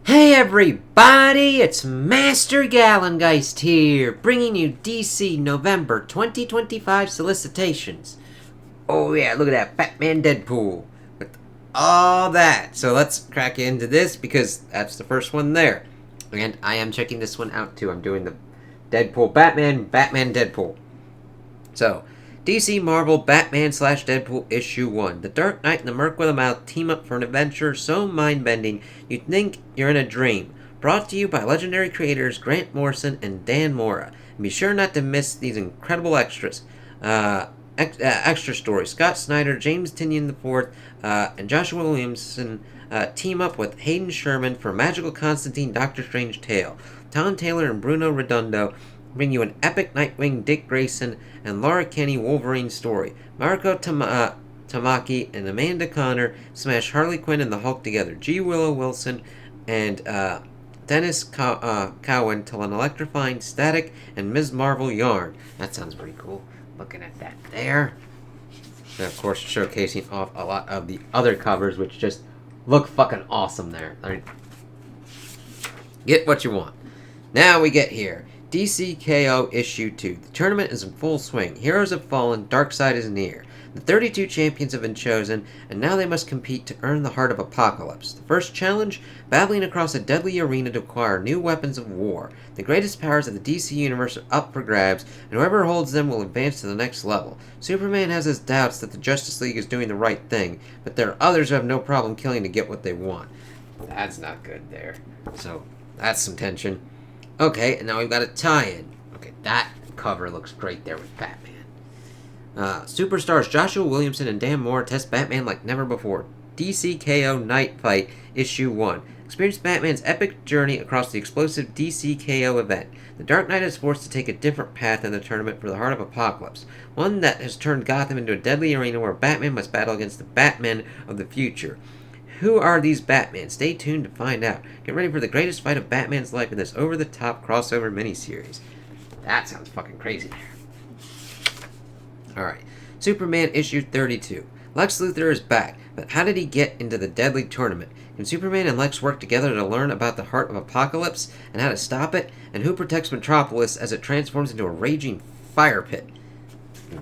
Hey everybody, it's Master Gallengeist here, bringing you DC November 2025 Solicitations. Oh yeah, look at that Batman Deadpool with all that. So let's crack into this because that's the first one there. And I am checking this one out too. I'm doing the Deadpool Batman Deadpool. So, DC Marvel Batman slash Deadpool issue 1. The Dark Knight and the Merc with a Mouth team up for an adventure so mind bending you'd think you're in a dream. Brought to you by legendary creators Grant Morrison and Dan Mora. And be sure not to miss these incredible extras. Extra stories. Scott Snyder, James Tynion IV, and Joshua Williamson team up with Hayden Sherman for Magical Constantine Doctor Strange tale. Tom Taylor and Bruno Redondo bring you an epic Nightwing Dick Grayson and Laura Kinney Wolverine story. Marco Tamaki and Amanda Connor smash Harley Quinn and the Hulk together. G. Willow Wilson and Dennis Cowan tell an electrifying Static and Ms. Marvel yarn. That sounds pretty cool. Looking at that there. And of course, showcasing off a lot of the other covers, which just look fucking awesome there. I mean, get what you want. Now we get here. DCKO Issue 2. The tournament is in full swing. Heroes have fallen, Darkseid is near. The 32 champions have been chosen, and now they must compete to earn the heart of Apocalypse. The first challenge? Battling across a deadly arena to acquire new weapons of war. The greatest powers of the DC Universe are up for grabs, and whoever holds them will advance to the next level. Superman has his doubts that the Justice League is doing the right thing, but there are others who have no problem killing to get what they want. That's not good there. So, that's some tension. Okay, and now we've got a tie-in. Okay, that cover looks great there with Batman. Superstars Joshua Williamson and Dan Moore test Batman like never before. DCKO Night Fight Issue 1. Experience Batman's epic journey across the explosive DCKO event. The Dark Knight is forced to take a different path in the tournament for the Heart of Apocalypse. One that has turned Gotham into a deadly arena where Batman must battle against the Batmen of the future. Who are these Batman? Stay tuned to find out. Get ready for the greatest fight of Batman's life in this over-the-top crossover miniseries. That sounds fucking crazy there. Alright. Superman issue 32. Lex Luthor is back, but how did he get into the deadly tournament? Can Superman and Lex work together to learn about the Heart of Apocalypse and how to stop it? And who protects Metropolis as it transforms into a raging fire pit?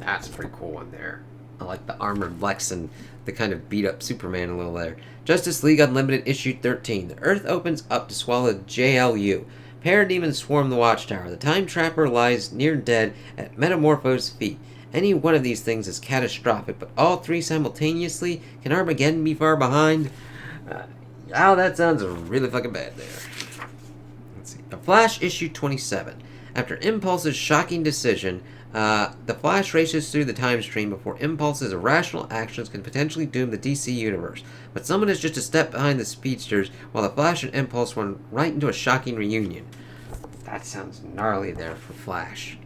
That's a pretty cool one there. I like the armored Lex and the kind of beat up Superman a little there. Justice League Unlimited issue 13. The Earth opens up to swallow JLU. Parademons swarm the Watchtower. The Time Trapper lies near dead at Metamorpho's feet. Any one of these things is catastrophic, but all three simultaneously? Can Armageddon be far behind? That sounds really fucking bad there. Let's see. The Flash issue 27. After Impulse's shocking decision, the Flash races through the time stream before Impulse's irrational actions can potentially doom the DC universe. But someone is just a step behind the speedsters while the Flash and Impulse run right into a shocking reunion. That sounds gnarly there for Flash.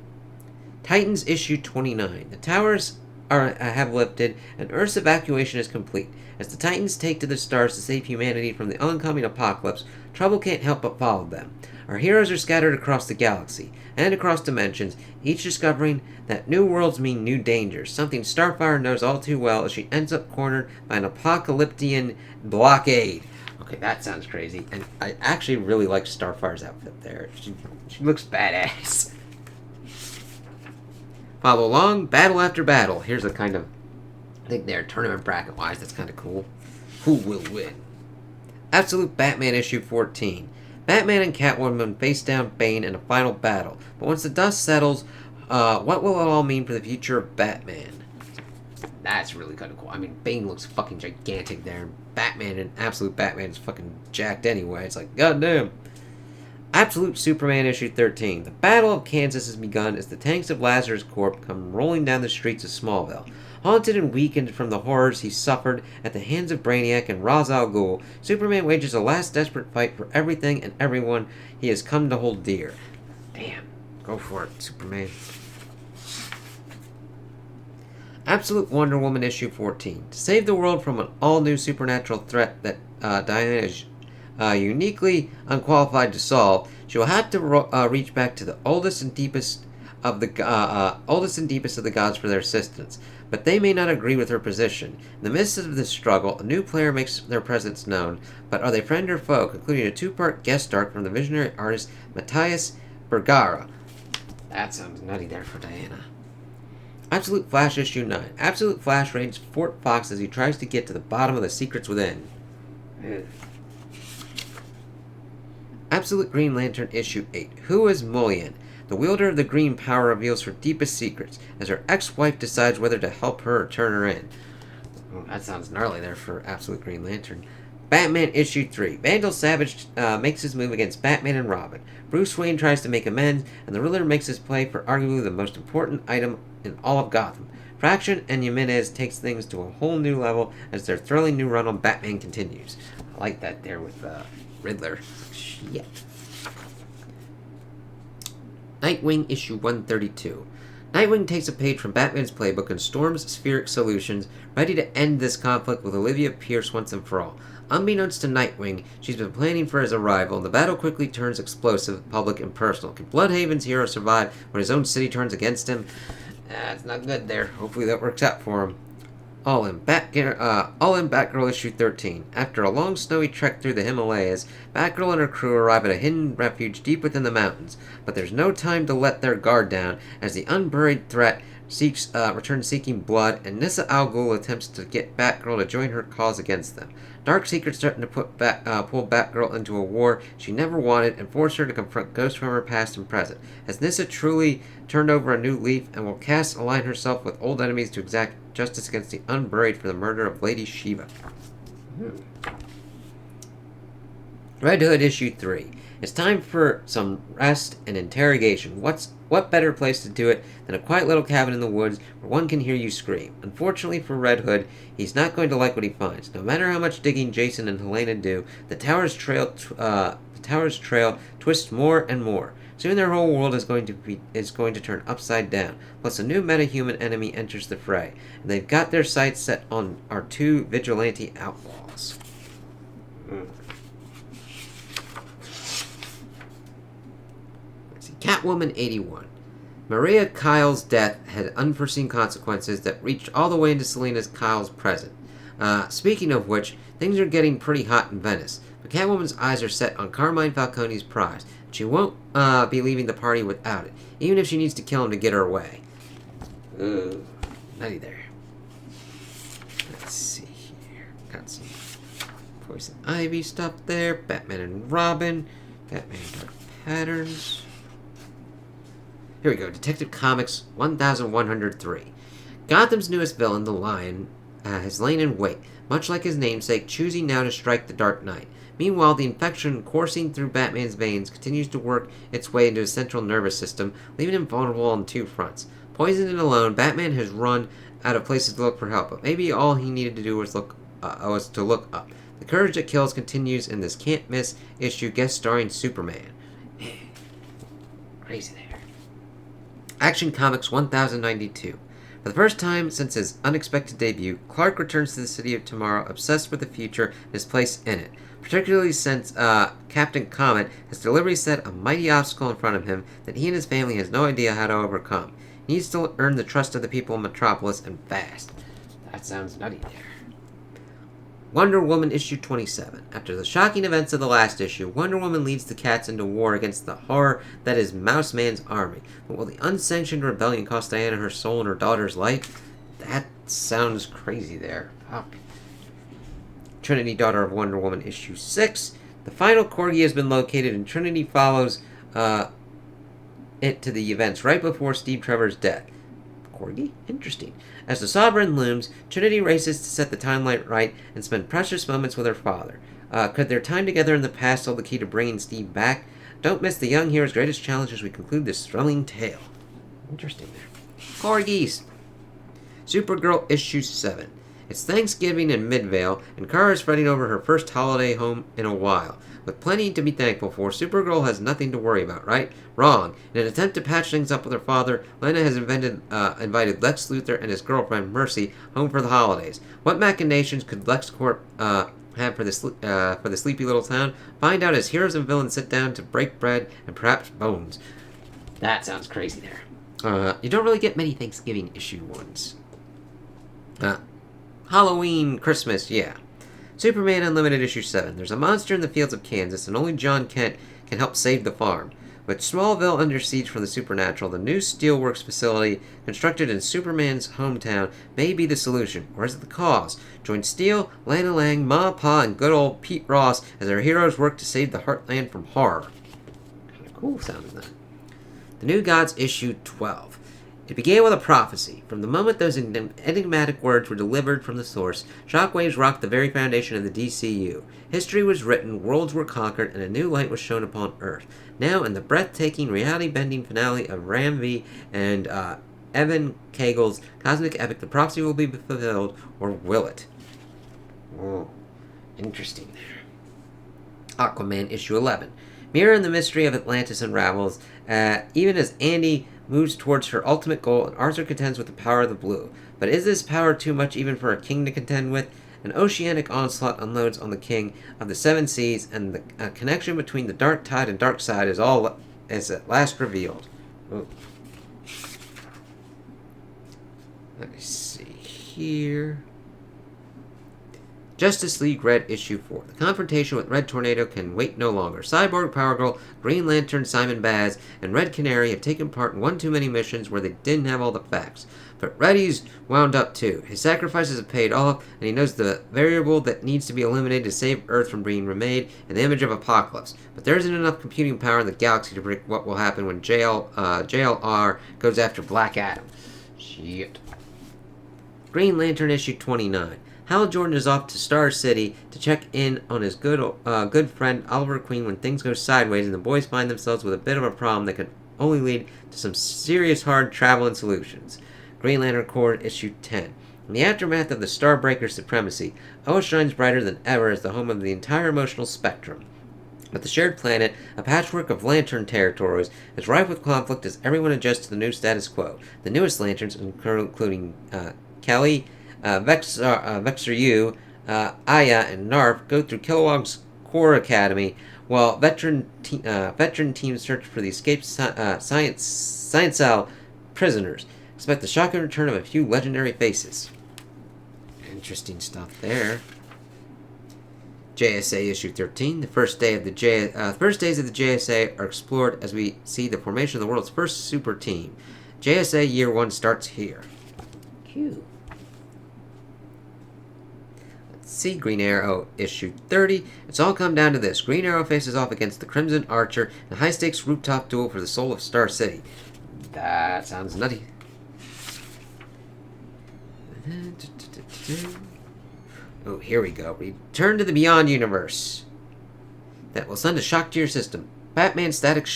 Titans issue 29. The towers have lifted and Earth's evacuation is complete. As the Titans take to the stars to save humanity from the oncoming apocalypse, trouble can't help but follow them. Our heroes are scattered across the galaxy and across dimensions, each discovering that new worlds mean new dangers, something Starfire knows all too well as she ends up cornered by an apocalyptian blockade. Okay, that sounds crazy, and I actually really like Starfire's outfit there. She looks badass. Follow along, battle after battle. Here's a kind of, I think there, tournament bracket-wise, that's kind of cool. Who will win? Absolute Batman issue 14. Batman and Catwoman face down Bane in a final battle. But once the dust settles, what will it all mean for the future of Batman? That's really kind of cool. I mean, Bane looks fucking gigantic there. Batman and Absolute Batman is fucking jacked anyway. It's like, goddamn. Absolute Superman issue 13. The Battle of Kansas has begun as the tanks of Lazarus Corp come rolling down the streets of Smallville. Haunted and weakened from the horrors he suffered at the hands of Brainiac and Ra's al Ghul, Superman wages a last desperate fight for everything and everyone he has come to hold dear. Damn. Go for it, Superman. Absolute Wonder Woman issue 14. To save the world from an all-new supernatural threat that Diana is uniquely unqualified to solve, she will have to reach back to the oldest and deepest of the oldest and deepest of the gods for their assistance, but they may not agree with her position. In the midst of this struggle, a new player makes their presence known, but are they friend or foe, concluding a two-part guest arc from the visionary artist Matthias Bergara. That sounds nutty there for Diana. Absolute Flash issue 9. Absolute Flash raids Fort Fox as he tries to get to the bottom of the secrets within. Ugh. Absolute Green Lantern issue 8. Who is Mullion? The wielder of the green power reveals her deepest secrets as her ex-wife decides whether to help her or turn her in. Oh, that sounds gnarly there for Absolute Green Lantern. Batman issue 3. Vandal Savage makes his move against Batman and Robin. Bruce Wayne tries to make amends, and the Riddler makes his play for arguably the most important item in all of Gotham. Fraction and Jimenez takes things to a whole new level as their thrilling new run on Batman continues. I like that there with Riddler. Shit. Nightwing issue 132. Nightwing takes a page from Batman's playbook and storms Spheric Solutions, ready to end this conflict with Olivia Pierce once and for all. Unbeknownst to Nightwing, she's been planning for his arrival, and the battle quickly turns explosive, public, and personal. Can Bloodhaven's hero survive when his own city turns against him? It's not good there. Hopefully that works out for him. All in Batgirl issue 13. After a long snowy trek through the Himalayas, Batgirl and her crew arrive at a hidden refuge deep within the mountains. But there's no time to let their guard down, as the unburied threat returns seeking blood, and Nissa Al Ghul attempts to get Batgirl to join her cause against them. Dark secrets threaten to pull Batgirl into a war she never wanted and force her to confront ghosts from her past and present. Has Nissa truly turned over a new leaf, and will Cass align herself with old enemies to exact justice against the unburied for the murder of Lady Shiva? Red Hood issue 3. It's time for some rest and interrogation. What better place to do it than a quiet little cabin in the woods where one can hear you scream? Unfortunately for Red Hood, he's not going to like what he finds. No matter how much digging Jason and Helena do, the tower's trail twists more and more. Soon their whole world is going to turn upside down. Plus a new metahuman enemy enters the fray, and they've got their sights set on our two vigilante outlaws. Catwoman 81. Maria Kyle's death had unforeseen consequences that reached all the way into Selena Kyle's present. Speaking of which, things are getting pretty hot in Venice. But Catwoman's eyes are set on Carmine Falcone's prize. She won't be leaving the party without it, even if she needs to kill him to get her way. Ooh, nutty there. Let's see here. Got some Poison Ivy stuff there. Batman and Robin. Batman Dark Patterns. Here we go. Detective Comics 1103. Gotham's newest villain, the Lion, has lain in wait, much like his namesake, choosing now to strike the Dark Knight. Meanwhile, the infection coursing through Batman's veins continues to work its way into his central nervous system, leaving him vulnerable on two fronts. Poisoned and alone, Batman has run out of places to look for help, but maybe all he needed to do was to look up. The Courage That Kills continues in this can't-miss issue guest starring Superman. Crazy there. Action Comics 1092. For the first time since his unexpected debut, Clark returns to the City of Tomorrow, obsessed with the future and his place in it. Particularly since Captain Comet has deliberately set a mighty obstacle in front of him that he and his family has no idea how to overcome. He needs to earn the trust of the people in Metropolis, and fast. That sounds nutty there. Wonder Woman issue 27. After the shocking events of the last issue, Wonder Woman leads the Cats into war against the horror that is Mouse Man's army. But will the unsanctioned rebellion cost Diana her soul and her daughter's life? That sounds crazy there. Fuck. Trinity, daughter of Wonder Woman issue 6. The final Corgi has been located, and Trinity follows it to the events right before Steve Trevor's death. Corgi? Interesting. As the Sovereign looms, Trinity races to set the timeline right and spend precious moments with her father. Could their time together in the past hold the key to bringing Steve back? Don't miss the young hero's greatest challenge as we conclude this thrilling tale. Interesting there. Corgis. Supergirl issue 7. It's Thanksgiving in Midvale, and Kara is fretting over her first holiday home in a while. With plenty to be thankful for, Supergirl has nothing to worry about, right? Wrong. In an attempt to patch things up with her father, Lena has invited Lex Luthor and his girlfriend, Mercy, home for the holidays. What machinations could LexCorp have for the sleepy little town? Find out as heroes and villains sit down to break bread and perhaps bones. That sounds crazy there. You don't really get many Thanksgiving issue ones. Halloween, Christmas, yeah. Superman Unlimited issue 7. There's a monster in the fields of Kansas, and only John Kent can help save the farm. With Smallville under siege from the supernatural, the new steelworks facility constructed in Superman's hometown may be the solution, or is it the cause? Join Steel, Lana Lang, Ma Pa, and good old Pete Ross as our heroes work to save the Heartland from horror. Kind of cool sounding that. The New Gods issue 12. It began with a prophecy. From the moment those enigmatic words were delivered from the source, shockwaves rocked the very foundation of the DCU. History was written, worlds were conquered, and a new light was shone upon Earth. Now, in the breathtaking, reality-bending finale of Ram V and Evan Cagel's cosmic epic, the prophecy will be fulfilled, or will it? Whoa, interesting there. Aquaman issue 11. Mira and the mystery of Atlantis unravels, even as Andy moves towards her ultimate goal and Arthur contends with the power of the blue. But is this power too much even for a king to contend with? An oceanic onslaught unloads on the king of the seven seas, and the connection between the dark tide and dark side is at last revealed. Ooh. Let me see here. Justice League Red issue 4. The confrontation with Red Tornado can wait no longer. Cyborg, Power Girl, Green Lantern, Simon Baz, and Red Canary have taken part in one too many missions where they didn't have all the facts. But Reddy's wound up too. His sacrifices have paid off, and he knows the variable that needs to be eliminated to save Earth from being remade in the image of Apocalypse. But there isn't enough computing power in the galaxy to predict what will happen when JLR goes after Black Adam. Shit. Green Lantern issue 29. Hal Jordan is off to Star City to check in on his good friend Oliver Queen when things go sideways and the boys find themselves with a bit of a problem that could only lead to some serious hard travel and solutions. Green Lantern Corps issue 10. In the aftermath of the Starbreaker supremacy, Oa shines brighter than ever as the home of the entire emotional spectrum. But the shared planet, a patchwork of lantern territories, is rife with conflict as everyone adjusts to the new status quo. The newest lanterns, including Kelly, Vexer U, Aya, and Narf, go through Kilowog's Core Academy, while veteran teams search for the escaped Sciencell prisoners. Expect the shocking return of a few legendary faces. Interesting stuff there. JSA issue 13. The first days of the JSA are explored as we see the formation of the world's first super team. JSA Year 1 starts here. Cute. See Green Arrow issue 30. It's all come down to this. Green Arrow faces off against the Crimson Archer in a high-stakes rooftop duel for the soul of Star City. That sounds nutty. Oh, here we go. Return to the Beyond universe. That will send a shock to your system. Batman Static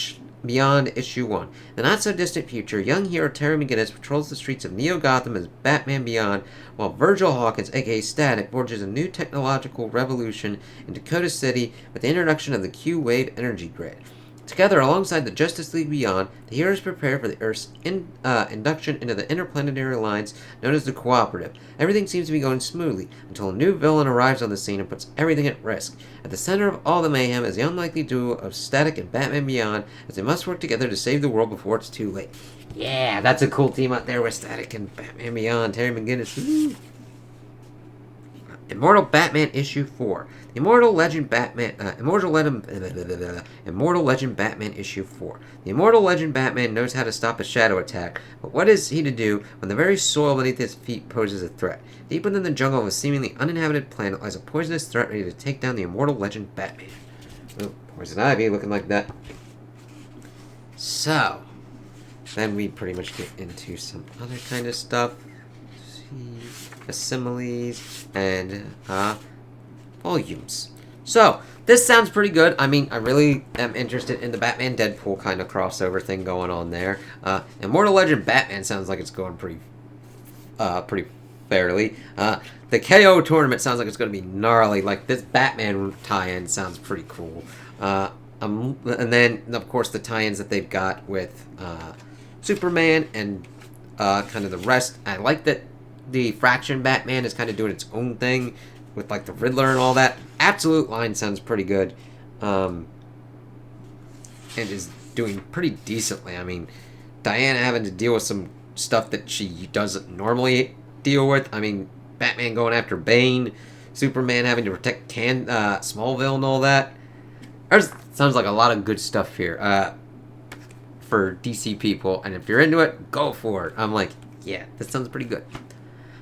Beyond issue 1. In the not-so-distant future, young hero Terry McGinnis patrols the streets of Neo-Gotham as Batman Beyond, while Virgil Hawkins, aka Static, forges a new technological revolution in Dakota City with the introduction of the Q-Wave energy grid. Together, alongside the Justice League Beyond, the heroes prepare for the Earth's induction into the interplanetary alliance known as the Cooperative. Everything seems to be going smoothly, until a new villain arrives on the scene and puts everything at risk. At the center of all the mayhem is the unlikely duo of Static and Batman Beyond, as they must work together to save the world before it's too late. Yeah, that's a cool team out there with Static and Batman Beyond. Terry McGinnis. Woo. Immortal Batman issue 4. The Immortal Legend Batman issue 4. The Immortal Legend Batman knows how to stop a shadow attack, but what is he to do when the very soil beneath his feet poses a threat? Deep within the jungle of a seemingly uninhabited planet lies a poisonous threat ready to take down the Immortal Legend Batman. Oh, Poison Ivy looking like that. So, then we pretty much get into some other kind of stuff. Similes and volumes. So this sounds pretty good. I mean, I really am interested in the Batman Deadpool kind of crossover thing going on there. Immortal Legend Batman sounds like it's going pretty fairly. The KO tournament sounds like it's going to be gnarly. Like this Batman tie-in sounds pretty cool. And then of course the tie-ins that they've got with Superman and kind of the rest. I like that the Fraction Batman is kind of doing its own thing with like the Riddler and all that. Absolute line sounds pretty good, and is doing pretty decently. I mean, Diana having to deal with some stuff that she doesn't normally deal with. I mean, Batman going after Bane, Superman having to protect Smallville and all that. Sounds like a lot of good stuff here for DC people, and if you're into it, go for it. I'm like, yeah, this sounds pretty good.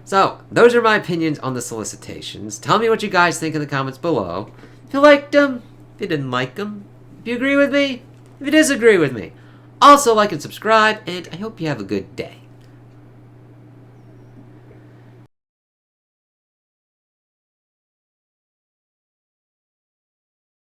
So, those are my opinions on the Solicitations. Tell me what you guys think in the comments below. If you liked them, if you didn't like them, if you agree with me, if you disagree with me. Also, like and subscribe, and I hope you have a good day.